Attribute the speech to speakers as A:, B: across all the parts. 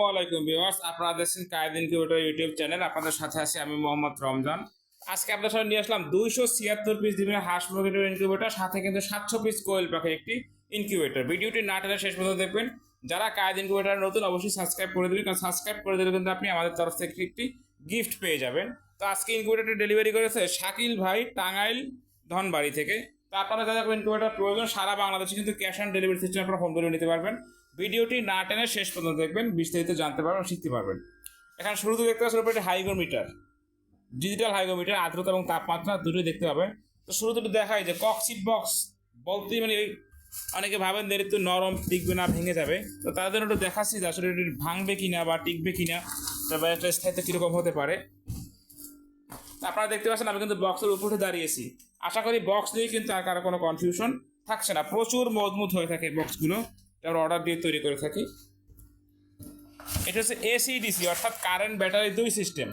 A: আসসালামু আলাইকুম ভিউয়ার্স, আপনারা দেখছেন কায়েদ ইনকিউবেটর ইউটিউব চ্যানেল। আপনাদের সাথে আছি আমি মোহাম্মদ রমজান। আজকে আপনাদের সাথে নিয়ে আসলাম 276 পিস দিবেন হাঁস মুরগির ইনকিউবেটর, সাথে কিন্তু 700 পিস কোয়েল পাখির একটি ইনকিউবেটর। ভিডিওটি না টেনে শেষ পর্যন্ত দেখবেন। যারা কায়েদ ইনকিউবেটর নতুন অবশ্যই সাবস্ক্রাইব করে দেবেন, কারণ সাবস্ক্রাইব করে দিলে কিন্তু আপনি আমাদের তরফ থেকে একটি গিফট পেয়ে যাবেন। তো আজকে ইনকিউবেটরটি ডেলিভারি করেছে শাকিল ভাই, টাঙ্গাইল ধনবাড়ি থেকে। তো আপনারা যাদের ইনকিউবেটর প্রয়োজন সারা বাংলাদেশে কিন্তু ক্যাশ অন ডেলিভারি সিস্টেম আপনারা হোম ডেলিভারি নিতে পারবেন। ভিডিওটি না টেনে শেষ পর্যন্ত দেখবেন, বিস্তারিত জানতে পারবেন, শিখতে পারবেন। এখানে শুরুতে দেখতে পাচ্ছেন উপরে হাইগ্রোমিটার, ডিজিটাল হাইগ্রোমিটার, আর্দ্রতা এবং তাপমাত্রা দুটোই দেখতে পাবেন। তো শুরুতে একটু দেখায় যে ককসিট বক্স বলতেই মানে অনেকে ভাবেন যে একটু নরম, টিকবে না, ভেঙে যাবে। তো তাদের জন্য একটু দেখাচ্ছি যে আসলে এটি ভাঙবে কিনা বা টিকবে কিনা, তারপর একটা স্থায়িত্ব কীরকম হতে পারে। আপনারা দেখতে পাচ্ছেন আমি কিন্তু বক্সের উপরে দাঁড়িয়েছি। আশা করি বক্স নিয়ে কিন্তু আর কারো কোনো কনফিউশন থাকছে না। প্রচুর মজবুত হয়ে থাকে বক্সগুলো, আমরা অর্ডার দিয়ে তৈরি করে থাকি। এটা হচ্ছে এসিডিসি অর্থাৎ কারেন্ট ব্যাটারি 2 সিস্টেম।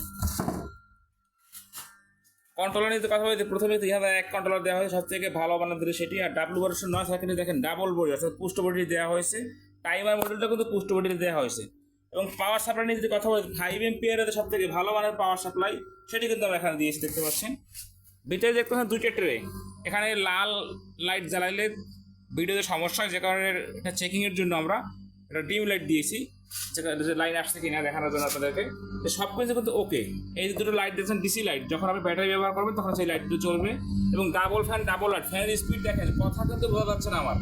A: কন্ট্রোলার নিতে কথা বলতে প্রথমে ইহাতে এক কন্ট্রোলার দেওয়া হয়েছে, সব থেকে ভালো বানাতে সেটি। আর ডাব্লু ভার্সন 9 সেকেন্ডে দেখেন ডাবল বডি অর্থাৎ পুষ্ট বডি দেওয়া হয়েছে। টাইমার মডেলটা কিন্তু পুষ্ট বডি দেওয়া হয়েছে। এবং পাওয়ার সাপ্লাই নিয়ে যদি কথা বলি 5 এমপিয়ারের সব থেকে ভালো মানের পাওয়ার সাপ্লাই, সেটি কিন্তু আমরা এখানে দিয়েছি, দেখতে পাচ্ছেন। ভিতরে দেখতে পাচ্ছেন 2টা ট্রে। এখানে লাল লাইট জ্বালাইলে ভিডিওতে সমস্যা হয়, যে কারণে এটা চেকিংয়ের জন্য আমরা এটা ডিম লাইট দিয়েছি, যে লাইন আসছে কিনা দেখানোর জন্য আপনাদেরকে। সব কিছু কিন্তু ওকে। এই যে দুটো লাইট দেখছেন ডিসি লাইট, যখন আপনি ব্যাটারি ব্যবহার করবেন তখন সেই লাইটগুলো জ্বলবে। এবং ডাবল ফ্যান, ডাবল লাইট। ফ্যানের স্পিড দেখেন, কথা কিন্তু বোঝা যাচ্ছে না আমার।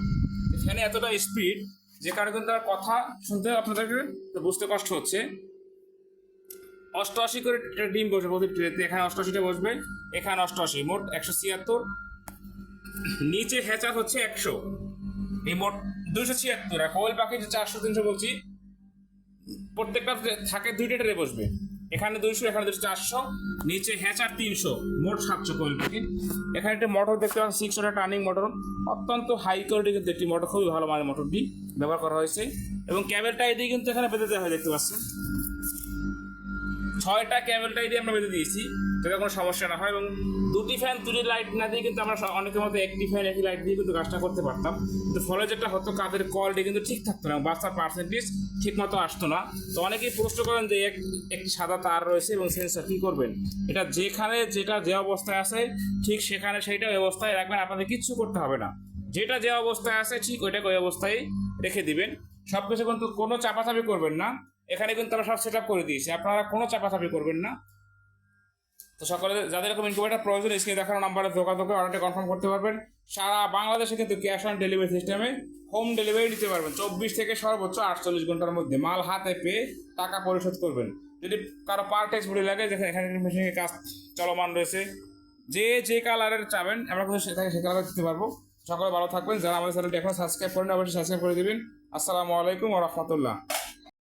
A: ফ্যানে এতটা স্পিড যে কারণে কিন্তু আর কথা শুনতে আপনাদেরকে বুঝতে কষ্ট হচ্ছে। 88 করে ডিম বসবে প্রতি ট্রেতে। এখানে 88টা বসবে, এখানে 88, মোট 176। নিচে হ্যাচার হচ্ছে 100, এই মোট 276। আর কোয়েল পাখি যে 400-300 বলছি, প্রত্যেকটা থাকে 2টা ট্রে বসবে। এখানে 200, এখানে 200, 400, নিচে হ্যাচার 300, মোট 700 কোয়েল পাখি। এখানে একটা মোটর দেখতে পাচ্ছেন, 6 ওয়াটের টার্নিং মোটর, অত্যন্ত হাই কোয়ালিটি কিন্তু একটি মোটর, খুবই ভালো মানের মোটরটি ব্যবহার করা হয়েছে। এবং ক্যাবেলটা এদিকে কিন্তু এখানে বেঁধে দেওয়া হয়, দেখতে পাচ্ছেন। 6টা ক্যাবেলটা দিয়ে আমরা বেঁধে দিয়েছি যাতে কোনো সমস্যা না হয়। এবং 2টি ফ্যান, 2টি লাইট না দিয়ে কিন্তু আমরা অনেকের মতো একটি ফ্যান, একটি লাইট দিয়ে কিন্তু কাজটা করতে পারতাম। কিন্তু ফলে যেটা হতো, কাজের কোয়ালিটি কিন্তু ঠিক থাকতো না, বাচ্চার পার্সেন্টেজ ঠিক মতো আসতো না। তো অনেকেই প্রশ্ন করেন যে একটি সাদা তার রয়েছে এবং সেন্সর, কী করবেন? এটা যেখানে যেটা যে অবস্থায় আছে ঠিক সেখানে সেইটা অবস্থায় রাখবেন, আপনাদের কিচ্ছু করতে হবে না। যেটা যে অবস্থায় আছে ঠিক ওইটাকে ওই অবস্থায় রেখে দিবেন। সব কিছু কিন্তু কোনো চাপাচাপি করবেন না। এখানে কিন্তু আমরা সব সেট আপ করে দিয়েছি, আপনারা কোনো চাপাচাপি করবেন না। তো সকলে যাদের এরকম ইনকিউবেটর প্রয়োজন, স্ক্রিনে দেখানো নাম্বারে যোগাযোগ করে অর্ডারটা কনফার্ম করতে পারবেন। সারা বাংলাদেশে কিন্তু ক্যাশ অন ডেলিভারি সিস্টেমে হোম ডেলিভারি দিতে পারবেন। 24 থেকে সর্বোচ্চ 48 ঘন্টার মধ্যে মাল হাতে পেয়ে টাকা পরিশোধ করবেন। যদি কারো পার টেক্স বডি লাগে, যেখানে এখানে মেশিনের কাজ চলমান রয়েছে, যে কালারের চাবেন আমরা কিন্তু সে কালার দিতে পারবো। সকলে ভালো থাকবেন। যারা আমাদের চ্যানেলটি এখন সাবস্ক্রাইব করেন অবশ্যই সাবস্ক্রাইব করে দেবেন। আসসালামু আলাইকুম ওয়া রাহমাতুল্লাহ।